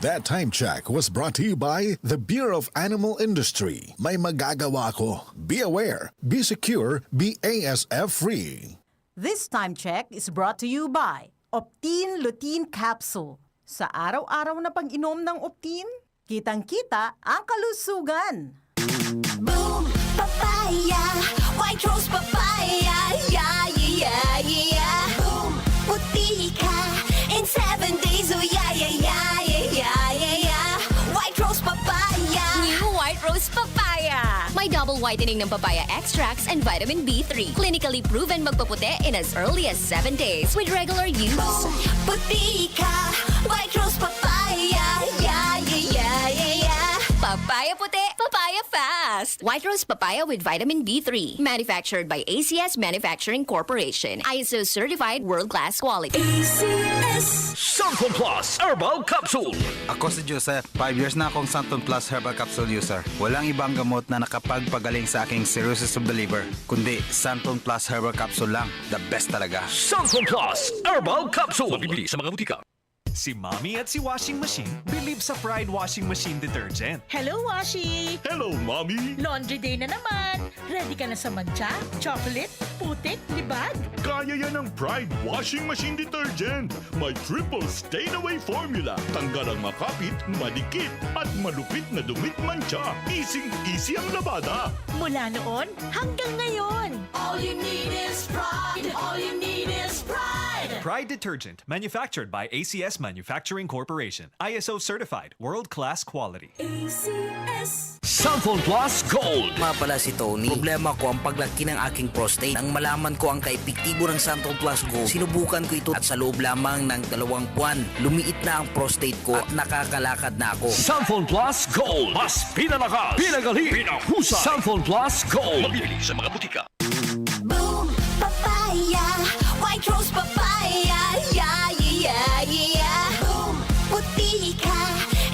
That time check was brought to you by the Bureau of Animal Industry. May magagawa ko. Be aware, be secure, be ASF-free. This time check is brought to you by Optine Lutein Capsule. Sa araw-araw na pag-inom ng Optine, kitang-kita ang kalusugan. Boom, papaya, white rose papaya, yeah, yeah, yeah. Boom, puti ka in 7 days, oh yeah, yeah, yeah, yeah, yeah, yeah. White rose papaya. New White Rose Papaya. May double whitening ng papaya extracts and vitamin B3. Clinically proven magpaputi in as early as 7 days with regular use. Boom, puti ka, white rose papaya, yeah, yeah, yeah, yeah, yeah. Papaya puti, papaya fast. White Rose Papaya with vitamin B3. Manufactured by ACS Manufacturing Corporation. ISO certified world-class quality. ACS. Santon Plus Herbal Capsule. Ako si Joseph. 5 years na akong Santon Plus Herbal Capsule user. Walang ibang gamot na nakapagpagaling sa aking cirrhosis of the liver, kundi Santon Plus Herbal Capsule lang. The best talaga. Santon Plus Herbal Capsule. Mabibili sa mga butika. Si Mommy at si Washing Machine believe sa Pride Washing Machine Detergent. Hello, Washi! Hello, Mommy. Laundry day na naman. Ready ka na sa mancha, chocolate, putik, libag? Kaya yan ang Pride Washing Machine Detergent. May triple stain-away formula. Tanggal ang makapit, madikit, at malupit na dumit mancha. Easy ang labada. Mula noon hanggang ngayon. All you need is pride. All you need is pride. Pride Detergent, manufactured by ACS Manufacturing Corporation. ISO certified, world-class quality. ACS. Santon Plus Gold. Nga pala si Tony. Problema ko ang paglaki ng aking prostate. Nang malaman ko ang kaepektibo ng Santon Plus Gold, sinubukan ko ito at sa loob lamang ng 2 buwan, lumiit na ang prostate ko at nakakalakad na ako. Santon Plus Gold. Mas pinalakas, pinagali, pinahusay. Santon Plus Gold. Mabibili sa mga butika. Boom, papaya, white rose papaya, yeah, yeah, yeah. Boom, puti ka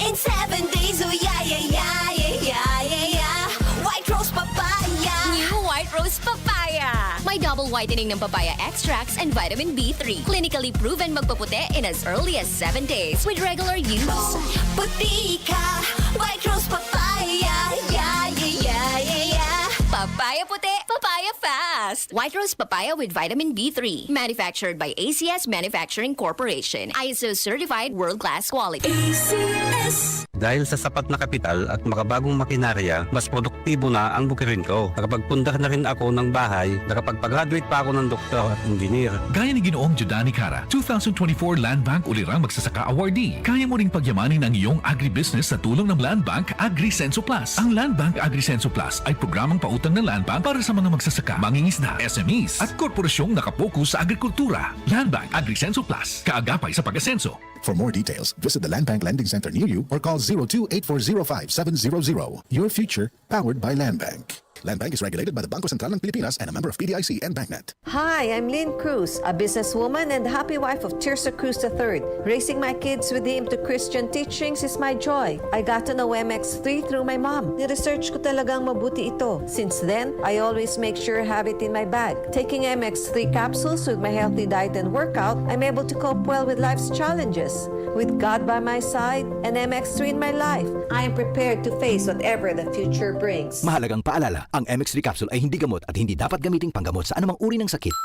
in 7 days, oh yeah, yeah, yeah, yeah, yeah, yeah. White rose papaya. New White Rose Papaya. May double whitening ng papaya extracts and vitamin B3. Clinically proven magpaputi in as early as 7 days with regular use. Boom, puti ka, white rose papaya, yeah, yeah, yeah, yeah, yeah. Papaya puti, papaya fast. White Rose Papaya with vitamin B3. Manufactured by ACS Manufacturing Corporation. ISO certified world-class quality. ACS. Dahil sa sapat na kapital at makabagong makinarya, mas produktibo na ang bukirin ko. Nakapagpundar na rin ako ng bahay, nakapagpag-graduate pa ako ng doktor at engineer. Gaya ni Ginoong Judani Cara, 2024 Land Bank Ulirang Magsasaka Awardee. Kaya mo ring pagyamanin ang iyong agribusiness sa tulong ng Land Bank AgriSenso Plus. Ang Land Bank AgriSenso Plus ay programang pautang ng Land Bank para sa mga magsasaka, mangingisda, SMEs at korporasyong nakapokus sa agrikultura. Land Bank AgriSenso Plus, kaagapay sa pag-asenso. For more details, visit the Land Bank Lending Center near you or call 02-8405-700. Your future, powered by Land Bank. Land Bank is regulated by the Bangko Sentral ng Pilipinas and a member of PDIC and BancNet. Hi, I'm Lynn Cruz, a businesswoman and happy wife of Tirsa Cruz III. Raising my kids with him to Christian teachings is my joy. I got to know MX3 through my mom. Ni-research ko talagang mabuti ito. Since then, I always make sure I have it in my bag. Taking MX3 capsules with my healthy diet and workout, I'm able to cope well with life's challenges. With God by my side and MX3 in my life, I am prepared to face whatever the future brings. Mahalagang paalala, ang MX3 capsule ay hindi gamot at hindi dapat gamiting panggamot sa anumang uri ng sakit.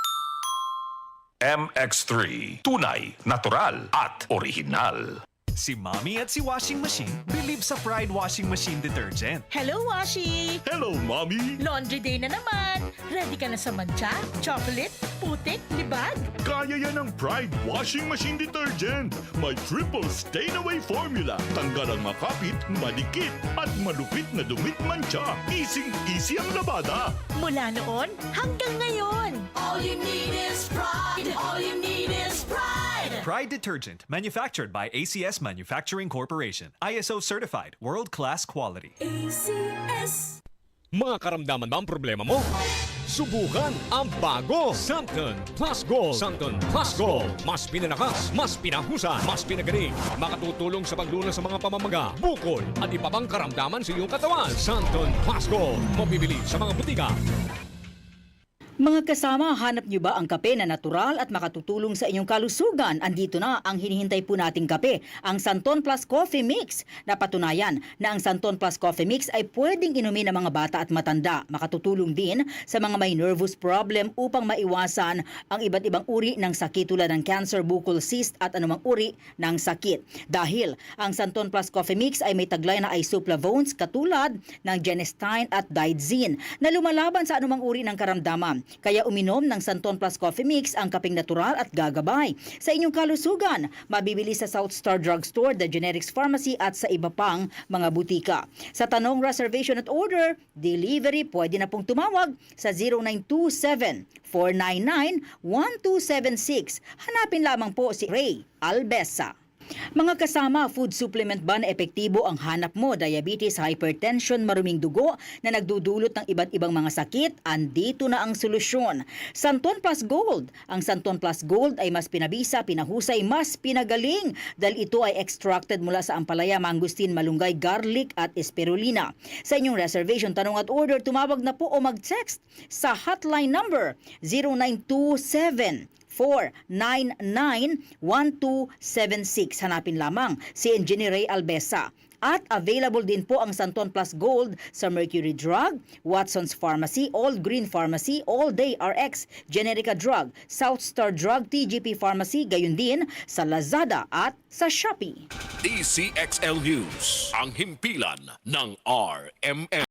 MX3. Tunay, natural, at original. Si Mommy at si Washing Machine believe sa Pride Washing Machine Detergent. Hello, Washi! Hello, Mommy. Laundry day na naman. Ready ka na sa mancha, chocolate, putik, libag? Kaya yan ang Pride Washing Machine Detergent. May triple stain-away formula. Tanggal ang makapit, madikit, at malupit na dumit mancha. Easy ang labada. Mula noon hanggang ngayon. All you need is pride. All you need is pride. Pride Detergent, manufactured by ACS Manufacturing Corporation. ISO certified, world-class quality. ACS. Mga karamdaman ba ang problema mo? Subukan ang bago Santon Plus Gold. Santon Plus Gold. Mas pinalakas, mas pinahusay, mas pinagaling. Makatutulong sa paglunas sa mga pamamaga, bukol at iba pang karamdaman sa iyong katawan. Santon Plus Gold. Mabibili sa mga butika. Mga kasama, hanap niyo ba ang kape na natural at makatutulong sa inyong kalusugan? Andito na ang hinihintay po nating kape, ang Santon Plus Coffee Mix. Napatunayan na ang Santon Plus Coffee Mix ay pwedeng inumin ng mga bata at matanda. Makatutulong din sa mga may nervous problem upang maiwasan ang iba't ibang uri ng sakit tulad ng cancer, bukol cyst at anumang uri ng sakit. Dahil ang Santon Plus Coffee Mix ay may taglay na isoflavones katulad ng genistein at didzin na lumalaban sa anumang uri ng karamdaman. Kaya uminom ng Santon Plus Coffee Mix ang kapeng natural at gagabay sa inyong kalusugan. Mabibili sa South Star Drugstore, The Generics Pharmacy at sa iba pang mga butika. Sa tanong, reservation at order, delivery, pwede na pong tumawag sa 0927-499-1276. Hanapin lamang po si Ray Albesa. Mga kasama, food supplement ba na epektibo ang hanap mo? Diabetes, hypertension, maruming dugo na nagdudulot ng iba't ibang mga sakit? Andito na ang solusyon. Santon Plus Gold. Ang Santon Plus Gold ay mas pinabisa, pinahusay, mas pinagaling dahil ito ay extracted mula sa ampalaya, mangustin, malunggay, garlic at spirulina. Sa inyong reservation, tanong at order, tumawag na po o mag-text sa hotline number 0927 499-1276. Hanapin lamang si Engineer Ray Albesa. At available din po ang Santon Plus Gold sa Mercury Drug, Watson's Pharmacy, All Green Pharmacy, All Day RX, Generica Drug, South Star Drug, TGP Pharmacy, gayon din sa Lazada at sa Shopee. DCXL News, ang himpilan ng RMN.